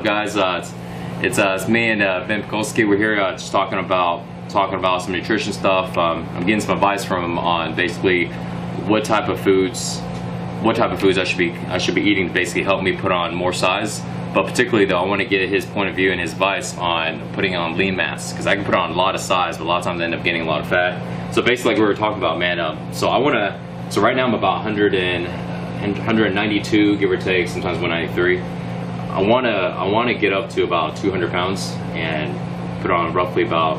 up, guys? It's me and Ben Pakulski. We're here just talking about some nutrition stuff. I'm getting some advice from him on basically what type of foods I should be eating to basically help me put on more size. But particularly though, I want to get his point of view and his advice on putting on lean mass, because I can put on a lot of size, but a lot of times I end up gaining a lot of fat. So basically, like we were talking about, man. So right now I'm about 192, give or take, sometimes 193. I want to get up to about 200 pounds and put on roughly about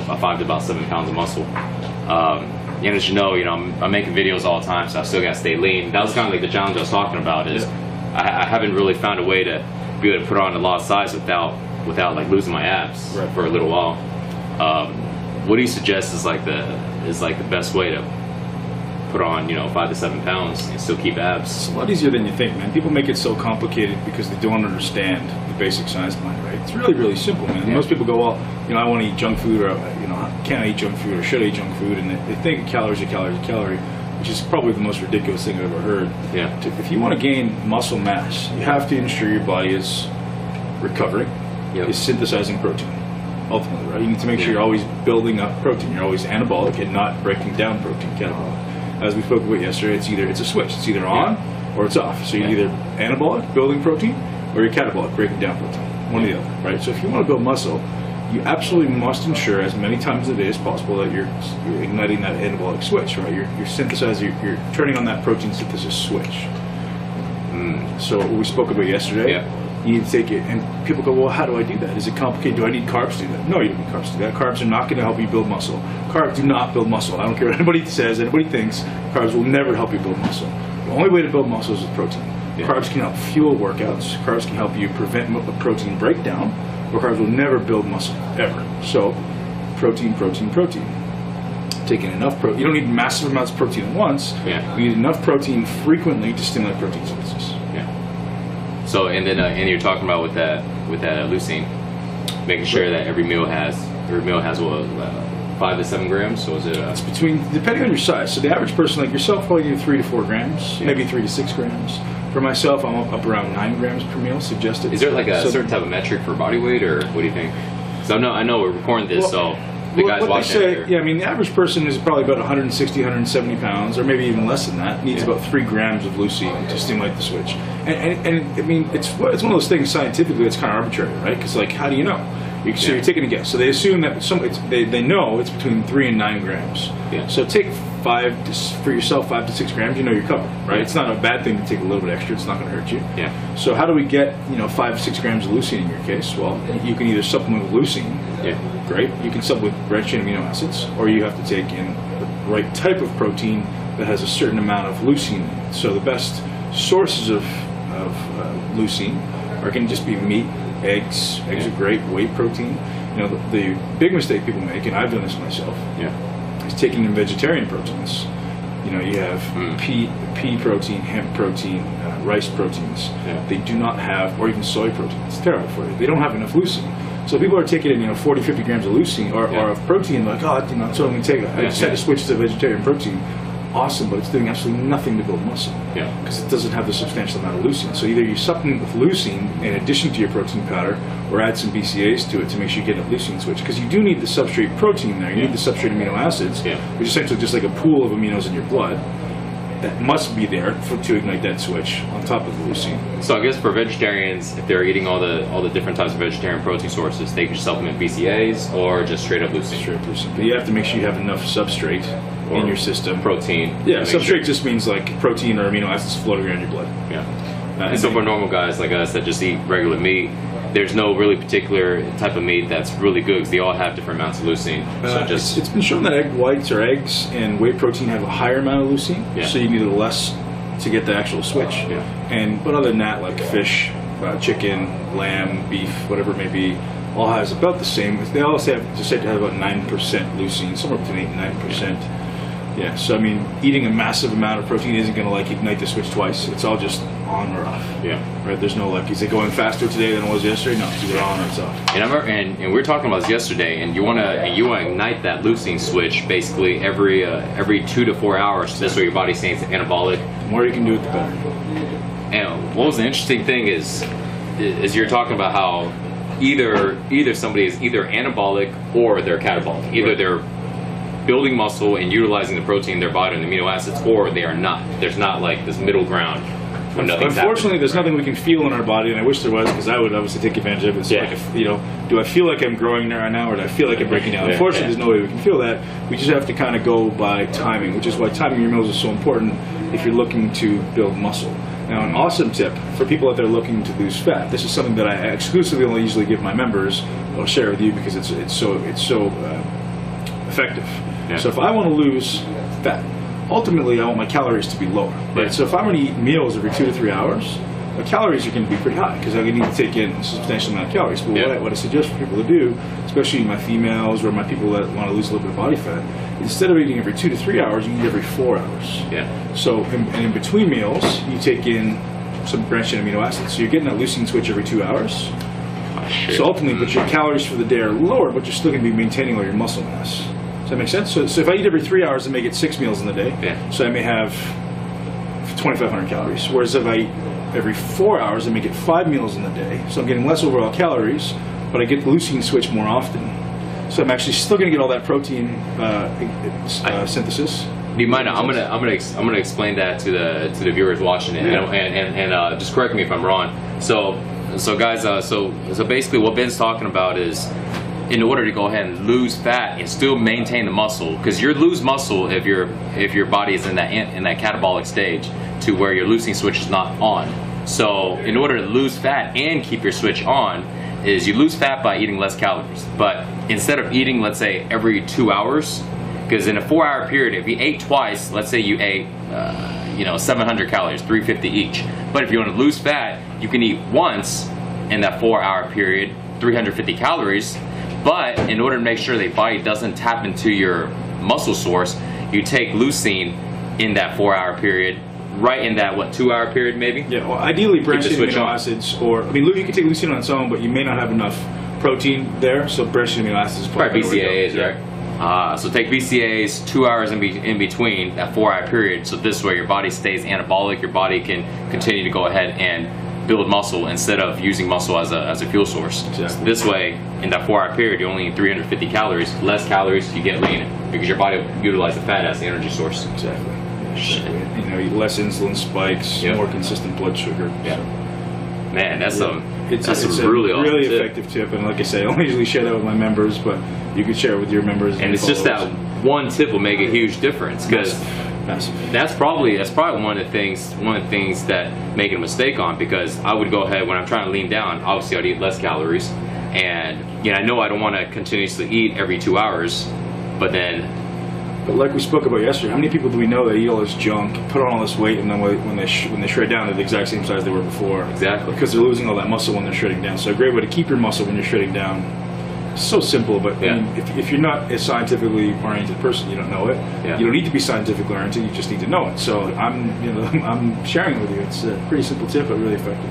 5 to about 7 pounds of muscle. And as you know, I'm making videos all the time, so I still got to stay lean. That was kind of like the challenge I was talking about. Is I haven't really found a way to be able to put on a lot of size without like losing my abs for a little while. What do you suggest is like the best way to put on 5 to 7 pounds and still keep abs? It's a lot easier than you think, man. People make it so complicated because they don't understand the basic science behind it, right? It's really, really simple, man. Yeah. Most people go, well, I want to eat junk food, or can I eat junk food, or should I eat junk food? And they think calories are calorie, which is probably the most ridiculous thing I've ever heard. Yeah. If you want to gain muscle mass, you have to ensure your body is recovering, is synthesizing protein. Ultimately, right? You need to make sure you're always building up protein. You're always anabolic and not breaking down protein, catabolic. As we spoke about yesterday, it's a switch. It's either on or it's off. So you're either anabolic, building protein, or you're catabolic, breaking down protein. One or the other, right? So if you want to build muscle, you absolutely must ensure as many times a day as possible that you're igniting that anabolic switch, right? You're synthesizing, you're turning on that protein synthesis switch. So what we spoke about yesterday, you need to take it, and people go, well, how do I do that? Is it complicated? Do I need carbs to do that? No, you don't need carbs to do that. Carbs are not going to help you build muscle. Carbs do not build muscle. I don't care what anybody says, anybody thinks, carbs will never help you build muscle. The only way to build muscle is with protein. Carbs can help fuel workouts. Carbs can help you prevent protein breakdown, but carbs will never build muscle, ever. So, protein. Taking enough protein. You don't need massive amounts of protein at once. You need enough protein frequently to stimulate protein synthesis. So, and then you're talking about with that leucine, making sure that every meal has what, 5 to 7 grams. So is it? It's between, depending on your size. So the average person like yourself probably need 3 to 4 grams, maybe 3 to 6 grams. For myself, I'm up around 9 grams per meal suggested. Is there like a certain type of metric for body weight, or what do you think? Because I know we're recording this, so the guys watching it. Yeah, I mean the average person is probably about 160, 170 pounds, or maybe even less than that. Needs about 3 grams of leucine to stimulate the switch. And I mean it's one of those things scientifically that's kind of arbitrary, right? Because like, how do you know? So you're taking a guess. So they assume that they know it's between 3 and 9 grams. So take 5 to 6 grams. You know you're covered, right? It's not a bad thing to take a little bit extra. It's not going to hurt you. So how do we get 5 to 6 grams of leucine in your case? Well, you can either supplement with leucine. Great. You can supplement with branched chain amino acids, or you have to take in the right type of protein that has a certain amount of leucine in it. So the best sources of leucine are going to just be meat. Eggs are great, whey protein. The big mistake people make, and I've done this myself, is taking in vegetarian proteins. You have pea protein, hemp protein, rice proteins. They do not have, or even soy protein. It's terrible for you. They don't have enough leucine. So people are taking in 40, 50 grams of leucine or of protein, like, oh, that's what I'm going to take. I just had to switch to vegetarian protein. Awesome, but it's doing absolutely nothing to build muscle because it doesn't have the substantial amount of leucine. So either you supplement with leucine in addition to your protein powder, or add some BCAAs to it to make sure you get a leucine switch, because you do need the substrate protein there. You need the substrate amino acids, which is essentially just like a pool of aminos in your blood that must be there to ignite that switch on top of the leucine. So I guess for vegetarians, if they're eating all the different types of vegetarian protein sources, they can just supplement BCAAs or just straight up leucine. Straight up leucine. But you have to make sure you have enough substrate in your system. Protein. Yeah, substrate just means like protein or amino acids floating around your blood. And so for normal guys like us that just eat regular meat, there's no really particular type of meat that's really good because they all have different amounts of leucine. So it's been shown that egg whites or eggs and whey protein have a higher amount of leucine, so you need less to get the actual switch. But other than that, like fish, chicken, lamb, beef, whatever it may be, all has about the same. They all said to have about 9% leucine, somewhere between 8 and 9%. So I mean, eating a massive amount of protein isn't going to like ignite the switch twice. It's all just on or off. Right. There's no like, is it going faster today than it was yesterday? No, it's either on or it's off. And I remember, and we were talking about this yesterday. And you want to ignite that leucine switch basically every 2 to 4 hours. So that's where your body's saying it's anabolic. The more you can do it, the better. And what was the interesting thing is, is you're talking about how either somebody is either anabolic or they're catabolic. Either they're building muscle and utilizing the protein in their body and the amino acids, or they are not. There's not like this middle ground. Unfortunately, there's nothing we can feel in our body, and I wish there was, because I would obviously take advantage of it. So like, if, you know, do I feel like I'm growing right now, or do I feel like I'm breaking down? Unfortunately, there's no way we can feel that. We just have to kind of go by timing, which is why timing your meals is so important if you're looking to build muscle. Now, an awesome tip for people out there looking to lose fat. This is something that I exclusively only usually give my members. I'll share with you because it's so effective. Yeah. So if I want to lose fat, ultimately I want my calories to be lower. Right? Yeah. So if I'm going to eat meals every 2 to 3 hours, my calories are going to be pretty high because I need to take in a substantial amount of calories. But what I suggest for people to do, especially my females or my people that want to lose a little bit of body fat, instead of eating every 2 to 3 hours, you eat every 4 hours. Yeah. So in between meals, you take in some branched chain amino acids. So you're getting that leucine switch every 2 hours. So ultimately, but your calories for the day are lower, but you're still going to be maintaining all your muscle mass. Does that make sense? So if I eat every 3 hours, I may get 6 meals in the day. So I may have 2,500 calories. Whereas if I eat every 4 hours, I may get 5 meals in the day. So I'm getting less overall calories, but I get the leucine switch more often. So I'm actually still going to get all that protein synthesis. Do you mind? I'm gonna explain that to the viewers watching it, and just correct me if I'm wrong. So guys, so basically what Ben's talking about is, in order to go ahead and lose fat and still maintain the muscle, because you lose muscle if your body is in that catabolic stage to where your leucine switch is not on. So in order to lose fat and keep your switch on, is you lose fat by eating less calories. But instead of eating, let's say every 2 hours, because in a 4-hour period, if you ate twice, let's say you ate 700 calories, 350 each. But if you want to lose fat, you can eat once in that 4-hour period, 350 calories. But in order to make sure the body doesn't tap into your muscle source, you take leucine in that 4-hour period, right in that 2-hour period maybe. Yeah. Well, ideally, branched chain amino acids, or you can take leucine on its own, but you may not have enough protein there. So branched chain amino acids is probably BCAAs, right? So take BCAAs 2 hours in between that 4-hour period. So this way your body stays anabolic. Your body can continue to go ahead and build muscle instead of using muscle as a fuel source. Exactly. So this way, in that 4-hour period, you only eat 350 calories. Less calories, you get lean because your body will utilize the fat as the energy source. Exactly. Less insulin spikes, more consistent blood sugar. Yeah. So. Man, that's it's a really effective tip, and like I say, I only usually share that with my members, but you can share it with your members. And it's just that one tip will make a huge difference, because that's probably one of the things that make a mistake on, because I would go ahead when I'm trying to lean down. Obviously, I'd eat less calories, and I know I don't want to continuously eat every 2 hours, but like we spoke about yesterday, how many people do we know that eat all this junk, put on all this weight, and then when they shred down, they're the exact same size they were before? Exactly. Because they're losing all that muscle when they're shredding down. So a great way to keep your muscle when you're shredding down. It's so simple, but I mean, if you're not a scientifically oriented person, you don't know it. Yeah. You don't need to be scientifically oriented. You just need to know it. So I'm sharing it with you. It's a pretty simple tip, but really effective.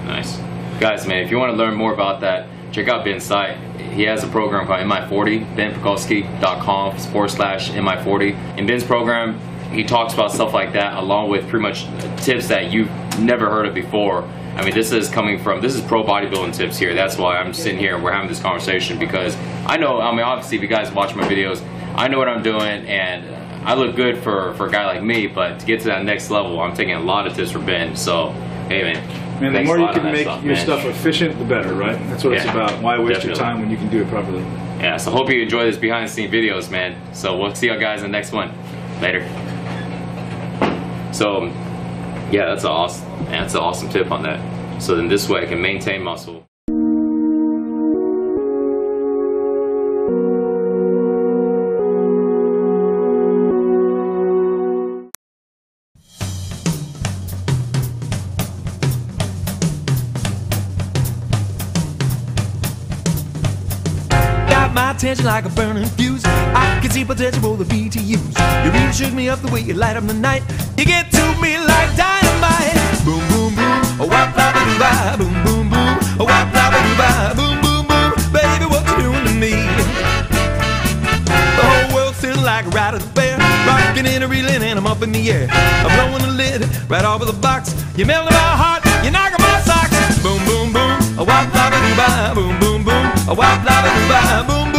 Nice, guys, man. If you want to learn more about that, check out Ben's site. He has a program called MI40, benpakulski.com/MI40. In Ben's program, he talks about stuff like that, along with pretty much tips that you've never heard of before. I mean, this is pro bodybuilding tips here. That's why I'm sitting here and we're having this conversation, because obviously if you guys watch my videos, I know what I'm doing, and I look good for a guy like me, but to get to that next level, I'm taking a lot of tips from Ben. So, hey, man. Man, the more you can make your stuff efficient, the better, right? That's what it's about. Why waste your time when you can do it properly? Yeah, so hope you enjoy this behind the scenes videos, man. So we'll see you guys in the next one. Later. So, yeah, that's an awesome tip on that. So then this way I can maintain muscle. My attention like a burning fuse. I can see potential for the BTUs. You really shook me up the way you light up the night. You get to me like dynamite. Boom, boom, boom. Oh, wap, blah, ba, doo, ba. Boom, boom, boom. Oh, wap, blah, ba, doo, ba. Boom, boom, boom. Baby, what you doing to me? The whole world's feeling like a ride at the fair. Rocking and a reeling and I'm up in the air. I'm blowing the lid right off of the box. You're melting my heart. You're knocking my socks. boom, boom, boom, a wop, lava, doo, ba, boom, boom, boom, a wop, lava, doo, ba, boom.